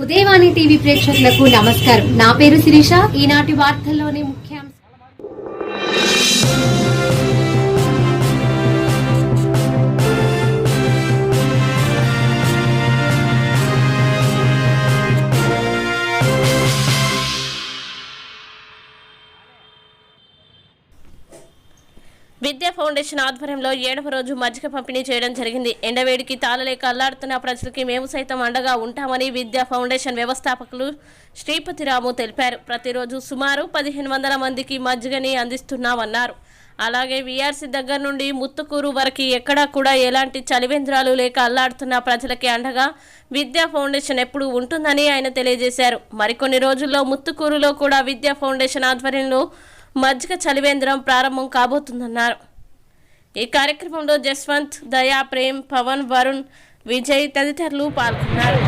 Udayavani TV ప్రేక్షకులకు నమస్కారం. నా పేరు శిరీష. ఈనాటి వార్తల్లోని ముఖ్యాంశాలు. విద్యా ఫౌండేషన్ ఆధ్వర్యంలో 7వ రోజు మజ్జిగ పంపిణీ చేయడం జరిగింది. ఎండవేడికి తాళలేక అల్లాడుతున్న ప్రజలకి మేము సైతం అండగా ఉంటామని విద్యా ఫౌండేషన్ వ్యవస్థాపకులు శ్రీపతిరాము తెలిపారు. ప్రతిరోజు సుమారు 1500 మందికి మజ్జిగని అందిస్తున్నామన్నారు. అలాగే వీఆర్సీ దగ్గర నుండి ముత్తుకూరు వరకు ఎక్కడా కూడా ఎలాంటి చలివేంద్రాలు లేక అల్లాడుతున్న ప్రజలకి అండగా విద్యా ఫౌండేషన్ ఎప్పుడు ఉంటుందని ఆయన తెలియజేశారు. మరికొన్ని రోజుల్లో ముత్తుకూరులో కూడా విద్యా ఫౌండేషన్ ఆధ్వర్యంలో మజ్జిగ చలివేంద్రం ప్రారంభం కాబోతుందన్నారు. ఈ కార్యక్రమంలో జస్వంత్, దయా, ప్రేమ్, పవన్, వరుణ్, విజయ్ తదితరులు పాల్గొన్నారు.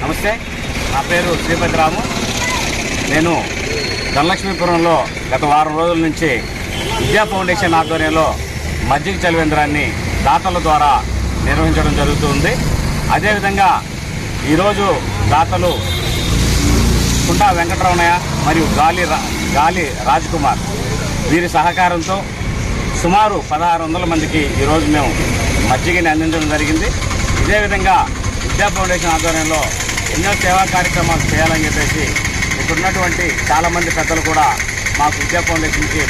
నమస్తే, నా పేరు శ్రీపతిరాము. నేను ధనలక్ష్మీపురంలో గత వారం రోజుల నుంచి విద్యా ఫౌండేషన్ ఆధ్వర్యంలో మజ్జిగ చలివేంద్రాన్ని దాతల ద్వారా నిర్వహించడం జరుగుతుంది. అదేవిధంగా ఈరోజు దాతలు కుంటా వెంకటరమణయ్య మరియు గాలి రాజ్కుమార్ వీరి సహకారంతో సుమారు 1600 మందికి ఈరోజు మేము మజ్జిగని అందించడం జరిగింది. ఇదే విధంగా విద్యా ఫౌండేషన్ ఆధ్వర్యంలో ఎన్నో సేవా కార్యక్రమాలు చేయాలని చెప్పేసి ఇక్కడ ఉన్నటువంటి చాలామంది పెద్దలు కూడా మాకు విద్యా ఫౌండేషన్కి